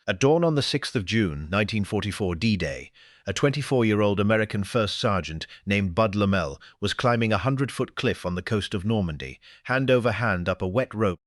At dawn on the 6th of June, 1944, D-Day, a 24-year-old American first sergeant named Bud Lomell was climbing a 100-foot cliff on the coast of Normandy, hand over hand up a wet rope,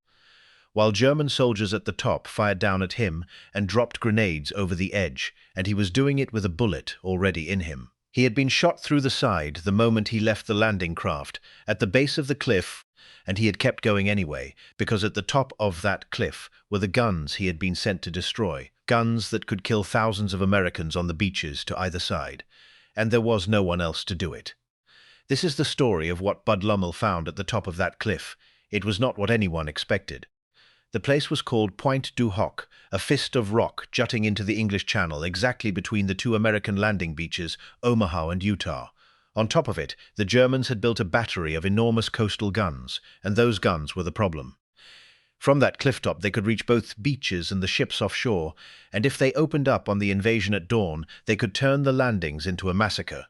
while German soldiers at the top fired down at him and dropped grenades over the edge, and he was doing it with a bullet already in him. He had been shot through the side the moment he left the landing craft at the base of the cliff, and he had kept going anyway, because at the top of that cliff were the guns he had been sent to destroy, guns that could kill thousands of Americans on the beaches to either side, and there was no one else to do it. This is the story of what Bud Lomell found at the top of that cliff. It was not what anyone expected. The place was called Pointe du Hoc, a fist of rock jutting into the English Channel exactly between the two American landing beaches, Omaha and Utah. On top of it, the Germans had built a battery of enormous coastal guns, and those guns were the problem. From that clifftop they could reach both beaches and the ships offshore, and if they opened up on the invasion at dawn, they could turn the landings into a massacre.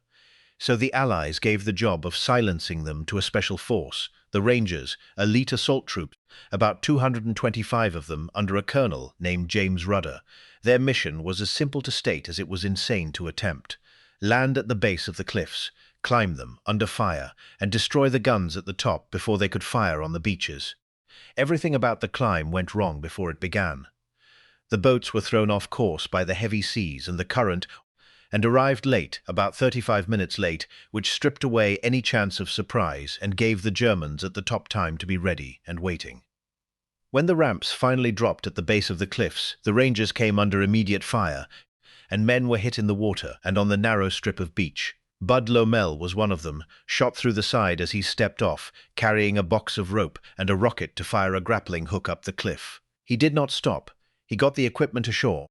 So the Allies gave the job of silencing them to a special force, the Rangers, elite assault troops, about 225 of them under a colonel named Colonel Rudder. Their mission was as simple to state as it was insane to attempt. Land at the base of the cliffs, climb them under fire, and destroy the guns at the top before they could fire on the beaches. Everything about the climb went wrong before it began. The boats were thrown off course by the heavy seas and the current, and arrived late, about 35 minutes late, which stripped away any chance of surprise and gave the Germans at the top time to be ready and waiting. When the ramps finally dropped at the base of the cliffs, the Rangers came under immediate fire, and men were hit in the water and on the narrow strip of beach. Bud Lomell was one of them, shot through the side as he stepped off, carrying a box of rope and a rocket to fire a grappling hook up the cliff. He did not stop. He got the equipment ashore,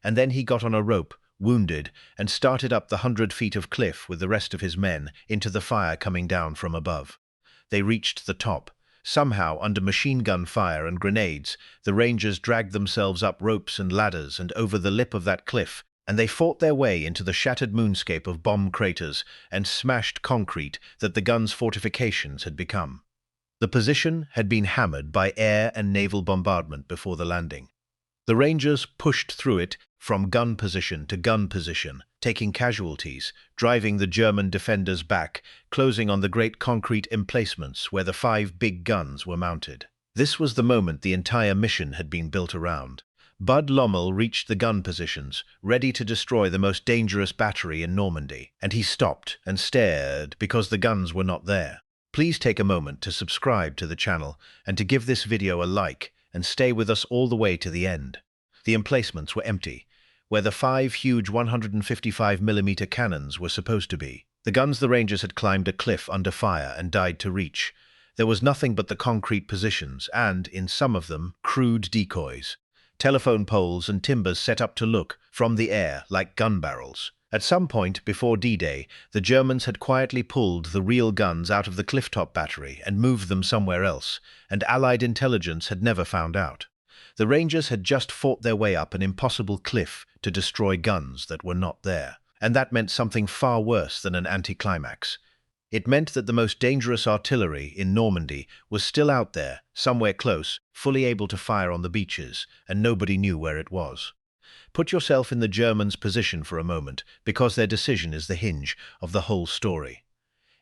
and then he got on a rope, wounded, and started up the 100 feet of cliff with the rest of his men into the fire coming down from above. They reached the top. Somehow, under machine gun fire and grenades, the Rangers dragged themselves up ropes and ladders and over the lip of that cliff, and they fought their way into the shattered moonscape of bomb craters and smashed concrete that the guns' fortifications had become. The position had been hammered by air and naval bombardment before the landing. The Rangers pushed through it from gun position to gun position, taking casualties, driving the German defenders back, closing on the great concrete emplacements where the 5 big guns were mounted. This was the moment the entire mission had been built around. Bud Lomell reached the gun positions, ready to destroy the most dangerous battery in Normandy, and he stopped and stared because the guns were not there. Please take a moment to subscribe to the channel and to give this video a like, and stay with us all the way to the end. The emplacements were empty, where the 5 huge 155mm cannons were supposed to be. The guns the Rangers had climbed a cliff under fire and died to reach. There was nothing but the concrete positions and, in some of them, crude decoys. Telephone poles and timbers set up to look, from the air, like gun barrels. At some point before D-Day, the Germans had quietly pulled the real guns out of the clifftop battery and moved them somewhere else, and Allied intelligence had never found out. The Rangers had just fought their way up an impossible cliff to destroy guns that were not there, and that meant something far worse than an anticlimax. It meant that the most dangerous artillery in Normandy was still out there, somewhere close, fully able to fire on the beaches, and nobody knew where it was. Put yourself in the Germans' position for a moment, because their decision is the hinge of the whole story.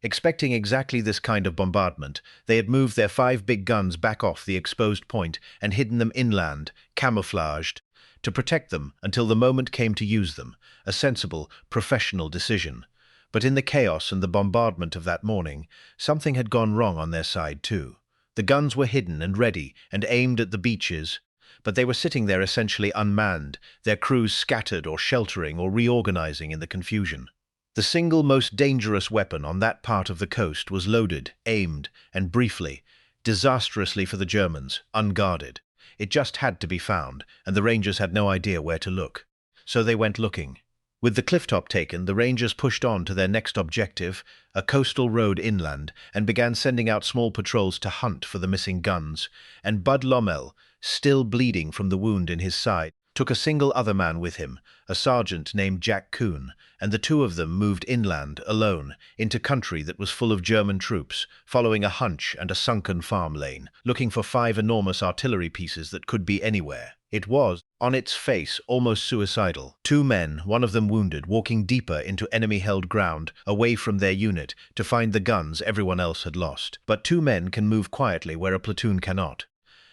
Expecting exactly this kind of bombardment, they had moved their 5 big guns back off the exposed point and hidden them inland, camouflaged, to protect them until the moment came to use them, a sensible, professional decision. But in the chaos and the bombardment of that morning, something had gone wrong on their side too. The guns were hidden and ready and aimed at the beaches, but they were sitting there essentially unmanned, their crews scattered or sheltering or reorganizing in the confusion. The single most dangerous weapon on that part of the coast was loaded, aimed, and briefly, disastrously for the Germans, unguarded. It just had to be found, and the Rangers had no idea where to look. So they went looking. With the clifftop taken, the Rangers pushed on to their next objective, a coastal road inland, and began sending out small patrols to hunt for the missing guns, and Bud Lomell, still bleeding from the wound in his side, took a single other man with him, a sergeant named Jack Kuhn, and the two of them moved inland, alone, into country that was full of German troops, following a hunch and a sunken farm lane, looking for 5 enormous artillery pieces that could be anywhere. It was, on its face, almost suicidal. Two men, one of them wounded, walking deeper into enemy-held ground, away from their unit, to find the guns everyone else had lost. But two men can move quietly where a platoon cannot.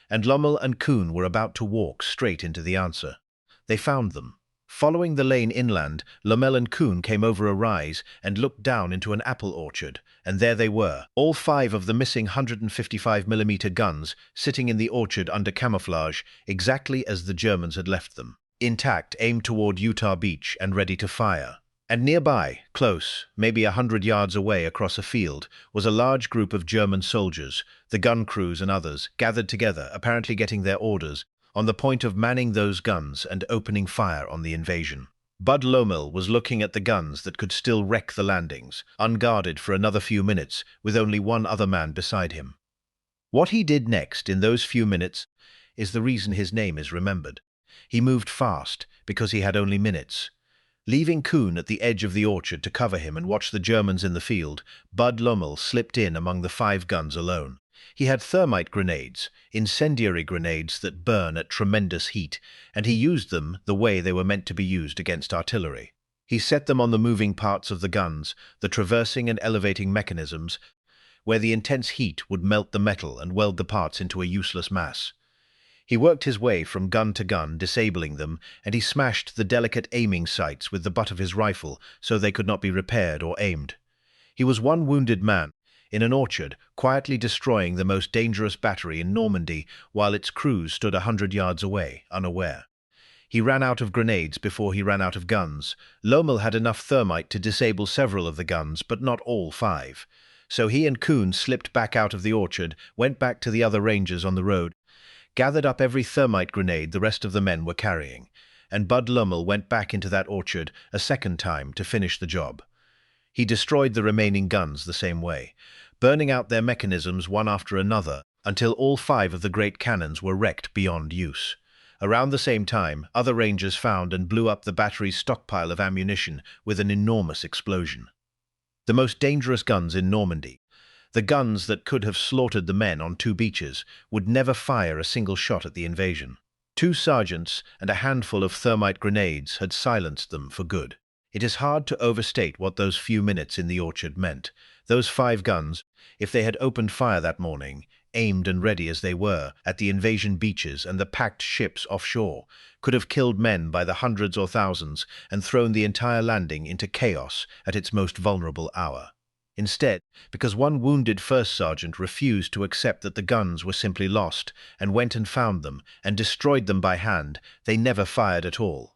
And Lomell and Kuhn were about to walk straight into the answer. They found them. Following the lane inland, Lomell and Kuhn came over a rise and looked down into an apple orchard, and there they were, all five of the missing 155mm guns sitting in the orchard under camouflage, exactly as the Germans had left them, intact, aimed toward Utah Beach and ready to fire. And nearby, close, maybe 100 yards away across a field, was a large group of German soldiers, the gun crews and others, gathered together, apparently getting their orders, on the point of manning those guns and opening fire on the invasion. Bud Lomell was looking at the guns that could still wreck the landings, unguarded for another few minutes, with only one other man beside him. What he did next in those few minutes is the reason his name is remembered. He moved fast, because he had only minutes. Leaving Kuhn at the edge of the orchard to cover him and watch the Germans in the field, Bud Lomell slipped in among the 5 guns alone. He had thermite grenades, incendiary grenades that burn at tremendous heat, and he used them the way they were meant to be used against artillery. He set them on the moving parts of the guns, the traversing and elevating mechanisms, where the intense heat would melt the metal and weld the parts into a useless mass. He worked his way from gun to gun, disabling them, and he smashed the delicate aiming sights with the butt of his rifle so they could not be repaired or aimed. He was one wounded man, in an orchard, quietly destroying the most dangerous battery in Normandy while its crews stood 100 yards away, unaware. He ran out of grenades before he ran out of guns. Lomell had enough thermite to disable several of the guns, but not all 5. So he and Kuhn slipped back out of the orchard, went back to the other rangers on the road, gathered up every thermite grenade the rest of the men were carrying, and Bud Lomell went back into that orchard a second time to finish the job. He destroyed the remaining guns the same way, burning out their mechanisms one after another until all 5 of the great cannons were wrecked beyond use. Around the same time, other rangers found and blew up the battery's stockpile of ammunition with an enormous explosion. The most dangerous guns in Normandy, the guns that could have slaughtered the men on 2 beaches, would never fire a single shot at the invasion. 2 sergeants and a handful of thermite grenades had silenced them for good. It is hard to overstate what those few minutes in the orchard meant. Those 5 guns, if they had opened fire that morning, aimed and ready as they were, at the invasion beaches and the packed ships offshore, could have killed men by the hundreds or thousands and thrown the entire landing into chaos at its most vulnerable hour. Instead, because one wounded first sergeant refused to accept that the guns were simply lost and went and found them and destroyed them by hand, they never fired at all.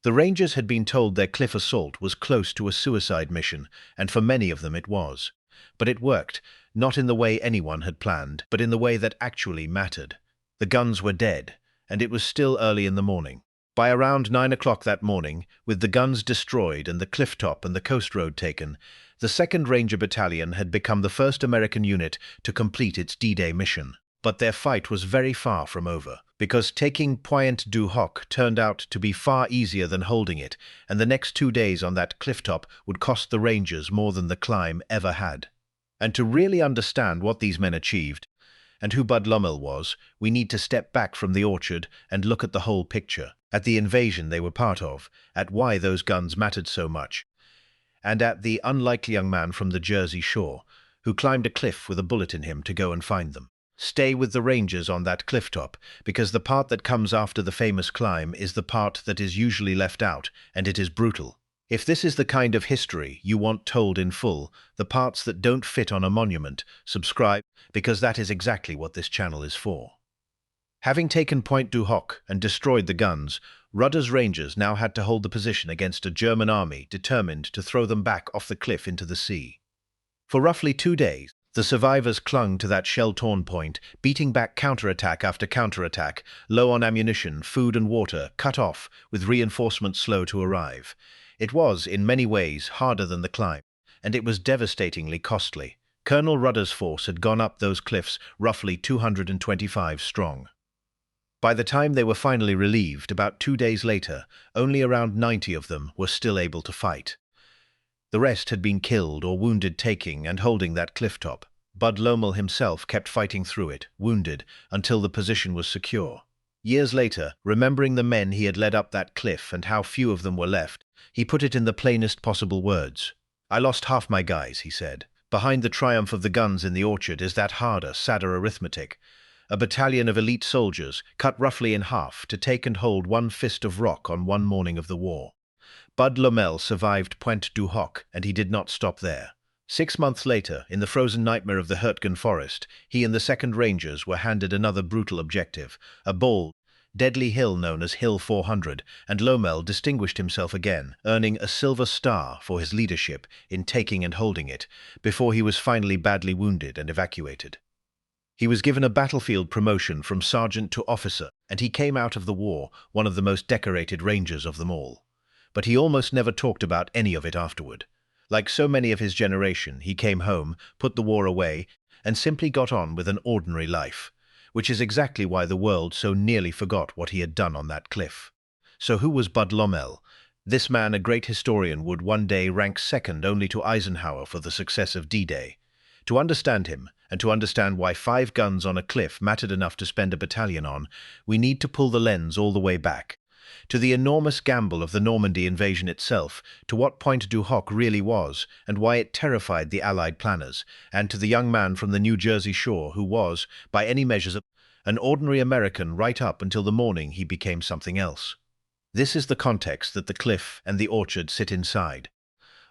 The Rangers had been told their cliff assault was close to a suicide mission, and for many of them it was. But it worked, not in the way anyone had planned, but in the way that actually mattered. The guns were dead, and it was still early in the morning. By around 9 o'clock that morning, with the guns destroyed and the cliff top and the coast road taken, the 2nd Ranger Battalion had become the first American unit to complete its D-Day mission. But their fight was very far from over, because taking Pointe du Hoc turned out to be far easier than holding it, and the next 2 days on that clifftop would cost the Rangers more than the climb ever had. And to really understand what these men achieved, and who Bud Lomell was, we need to step back from the orchard and look at the whole picture, at the invasion they were part of, at why those guns mattered so much, and at the unlikely young man from the Jersey shore, who climbed a cliff with a bullet in him to go and find them. Stay with the Rangers on that clifftop, because the part that comes after the famous climb is the part that is usually left out, and it is brutal. If this is the kind of history you want told in full, the parts that don't fit on a monument, subscribe, because that is exactly what this channel is for. Having taken Pointe du Hoc and destroyed the guns, Rudder's Rangers now had to hold the position against a German army determined to throw them back off the cliff into the sea. For roughly 2 days, the survivors clung to that shell-torn point, beating back counterattack after counterattack, low on ammunition, food and water, cut off, with reinforcements slow to arrive. It was, in many ways, harder than the climb, and it was devastatingly costly. Colonel Rudder's force had gone up those cliffs roughly 225 strong. By the time they were finally relieved, about 2 days later, only around 90 of them were still able to fight. The rest had been killed or wounded taking and holding that clifftop. Bud Lomell himself kept fighting through it, wounded, until the position was secure. Years later, remembering the men he had led up that cliff and how few of them were left, he put it in the plainest possible words. "I lost half my guys," he said. "Behind the triumph of the guns in the orchard is that harder, sadder arithmetic. A battalion of elite soldiers, cut roughly in half to take and hold one fist of rock on one morning of the war." Bud Lomell survived Pointe du Hoc, and he did not stop there. 6 months later, in the frozen nightmare of the Hurtgen forest, he and the 2nd Rangers were handed another brutal objective, a bold, deadly hill known as Hill 400, and Lomell distinguished himself again, earning a Silver Star for his leadership in taking and holding it, before he was finally badly wounded and evacuated. He was given a battlefield promotion from sergeant to officer, and he came out of the war one of the most decorated Rangers of them all. But he almost never talked about any of it afterward. Like so many of his generation, he came home, put the war away, and simply got on with an ordinary life, which is exactly why the world so nearly forgot what he had done on that cliff. So who was Bud Lomell? This man, a great historian, would one day rank second only to Eisenhower for the success of D-Day. To understand him, and to understand why 5 guns on a cliff mattered enough to spend a battalion on, we need to pull the lens all the way back to the enormous gamble of the Normandy invasion itself, to what Pointe du Hoc really was, and why it terrified the Allied planners, and to the young man from the New Jersey shore who was, by any measures, an ordinary American right up until the morning he became something else. This is the context that the cliff and the orchard sit inside.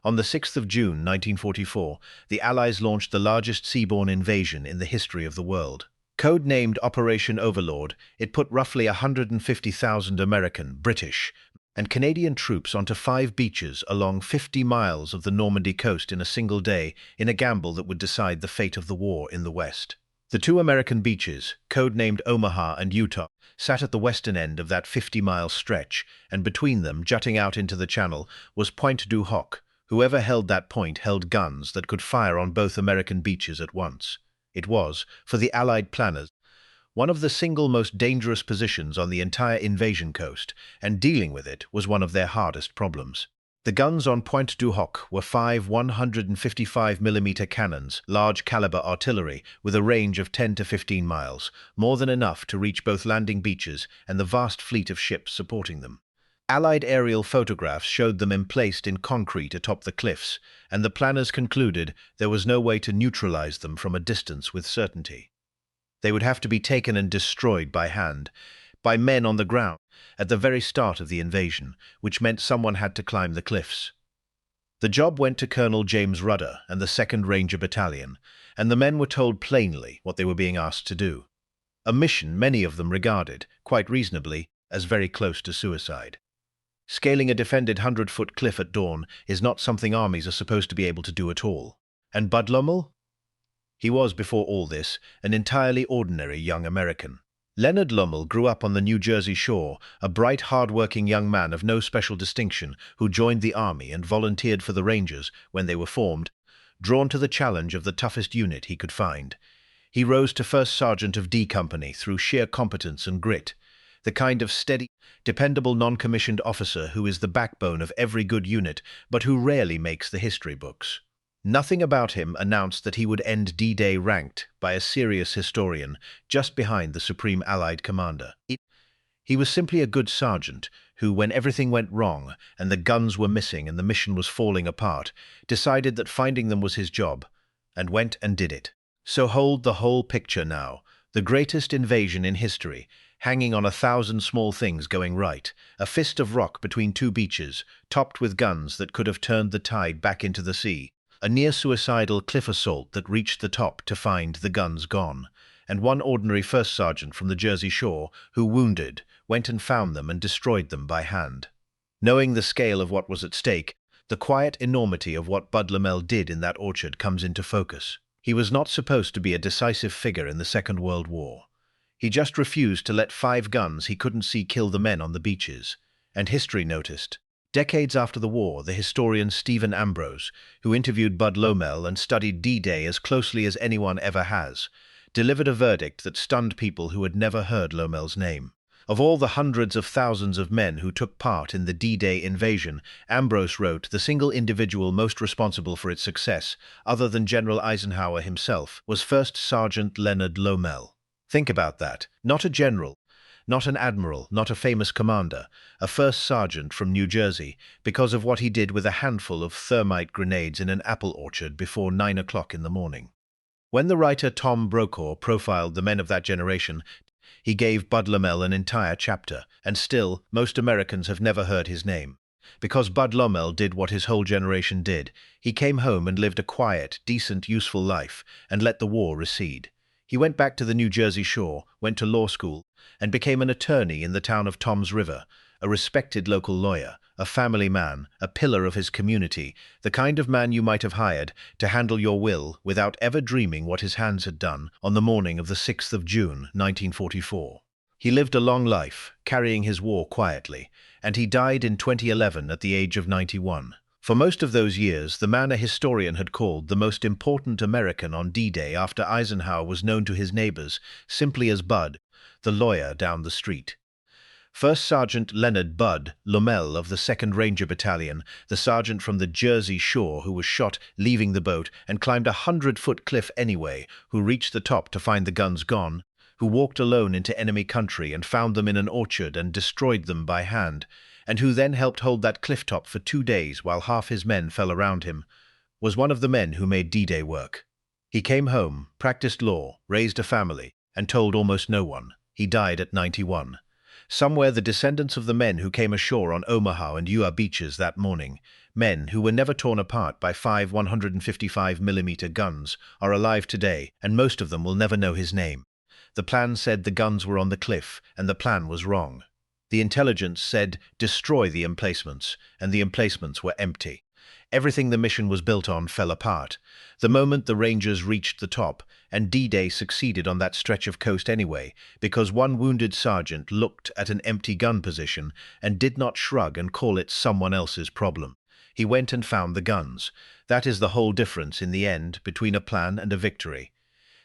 On the 6th of June 1944, the Allies launched the largest seaborne invasion in the history of the world. Code-named Operation Overlord, it put roughly 150,000 American, British, and Canadian troops onto 5 beaches along 50 miles of the Normandy coast in a single day, in a gamble that would decide the fate of the war in the West. The 2 American beaches, code-named Omaha and Utah, sat at the western end of that 50-mile stretch, and between them, jutting out into the channel, was Pointe du Hoc. Whoever held that point held guns that could fire on both American beaches at once. It was, for the Allied planners, one of the single most dangerous positions on the entire invasion coast, and dealing with it was one of their hardest problems. The guns on Pointe du Hoc were 5 155mm cannons, large-caliber artillery, with a range of 10 to 15 miles, more than enough to reach both landing beaches and the vast fleet of ships supporting them. Allied aerial photographs showed them emplaced in concrete atop the cliffs, and the planners concluded there was no way to neutralize them from a distance with certainty. They would have to be taken and destroyed by hand, by men on the ground, at the very start of the invasion, which meant someone had to climb the cliffs. The job went to Colonel James Rudder and the 2nd Ranger Battalion, and the men were told plainly what they were being asked to do. A mission many of them regarded, quite reasonably, as very close to suicide. Scaling a defended 100-foot cliff at dawn is not something armies are supposed to be able to do at all. And Bud Lomell? He was, before all this, an entirely ordinary young American. Leonard Lomell grew up on the New Jersey shore, a bright, hard-working young man of no special distinction who joined the Army and volunteered for the Rangers when they were formed, drawn to the challenge of the toughest unit he could find. He rose to First Sergeant of D Company through sheer competence and grit, the kind of steady, dependable non-commissioned officer who is the backbone of every good unit, but who rarely makes the history books. Nothing about him announced that he would end D-Day ranked by a serious historian just behind the Supreme Allied Commander. He was simply a good sergeant who, when everything went wrong and the guns were missing and the mission was falling apart, decided that finding them was his job, and went and did it. So hold the whole picture now, the greatest invasion in history, hanging on 1,000 small things going right, a fist of rock between 2 beaches, topped with guns that could have turned the tide back into the sea, a near-suicidal cliff assault that reached the top to find the guns gone, and one ordinary first sergeant from the Jersey shore who, wounded, went and found them and destroyed them by hand. Knowing the scale of what was at stake, the quiet enormity of what Bud Lomell did in that orchard comes into focus. He was not supposed to be a decisive figure in the Second World War. He just refused to let 5 guns he couldn't see kill the men on the beaches. And history noticed. Decades after the war, the historian Stephen Ambrose, who interviewed Bud Lomell and studied D-Day as closely as anyone ever has, delivered a verdict that stunned people who had never heard Lomell's name. Of all the hundreds of thousands of men who took part in the D-Day invasion, Ambrose wrote the single individual most responsible for its success, other than General Eisenhower himself, was First Sergeant Leonard Lomell. Think about that. Not a general, Not an admiral, not a famous commander, a first sergeant from New Jersey, because of what he did with a handful of thermite grenades in an apple orchard before 9 o'clock in the morning. When the writer Tom Brokaw profiled the men of that generation, he gave Bud Lomell an entire chapter, and still, most Americans have never heard his name. Because Bud Lomell did what his whole generation did. He came home and lived a quiet, decent, useful life, and let the war recede. He went back to the New Jersey shore, went to law school, and became an attorney in the town of Toms River, a respected local lawyer, a family man, a pillar of his community, the kind of man you might have hired to handle your will without ever dreaming what his hands had done on the morning of the 6th of June, 1944. He lived a long life, carrying his war quietly, and he died in 2011 at the age of 91. For most of those years, the man a historian had called the most important American on D-Day after Eisenhower was known to his neighbors simply as Bud, the lawyer down the street. First Sergeant Leonard Bud Lomell of the 2nd Ranger Battalion, the sergeant from the Jersey shore who was shot leaving the boat and climbed a 100-foot cliff anyway, who reached the top to find the guns gone, who walked alone into enemy country and found them in an orchard and destroyed them by hand, and who then helped hold that cliff top for 2 days while half his men fell around him, was one of the men who made D-Day work. He came home, practiced law, raised a family, and told almost no one. He died at 91. Somewhere the descendants of the men who came ashore on Omaha and Utah beaches that morning, men who were never torn apart by 5 155mm guns, are alive today, and most of them will never know his name. The plan said the guns were on the cliff, and the plan was wrong. The intelligence said, destroy the emplacements, and the emplacements were empty. Everything the mission was built on fell apart. The moment the Rangers reached the top, and D-Day succeeded on that stretch of coast anyway, because one wounded sergeant looked at an empty gun position and did not shrug and call it someone else's problem. He went and found the guns. That is the whole difference in the end between a plan and a victory.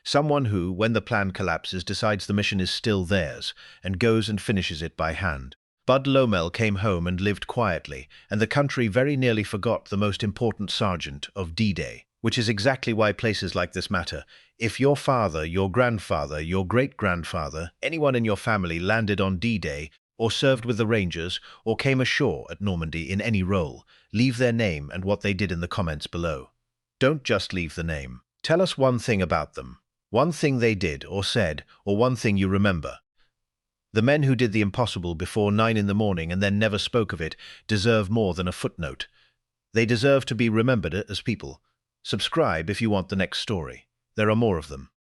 Someone who, when the plan collapses, decides the mission is still theirs, and goes and finishes it by hand. Bud Lomell came home and lived quietly, and the country very nearly forgot the most important sergeant of D-Day, which is exactly why places like this matter. If your father, your grandfather, your great-grandfather, anyone in your family landed on D-Day, or served with the Rangers, or came ashore at Normandy in any role, leave their name and what they did in the comments below. Don't just leave the name. Tell us one thing about them. One thing they did or said, or one thing you remember. The men who did the impossible before 9 in the morning and then never spoke of it deserve more than a footnote. They deserve to be remembered as people. Subscribe if you want the next story. There are more of them.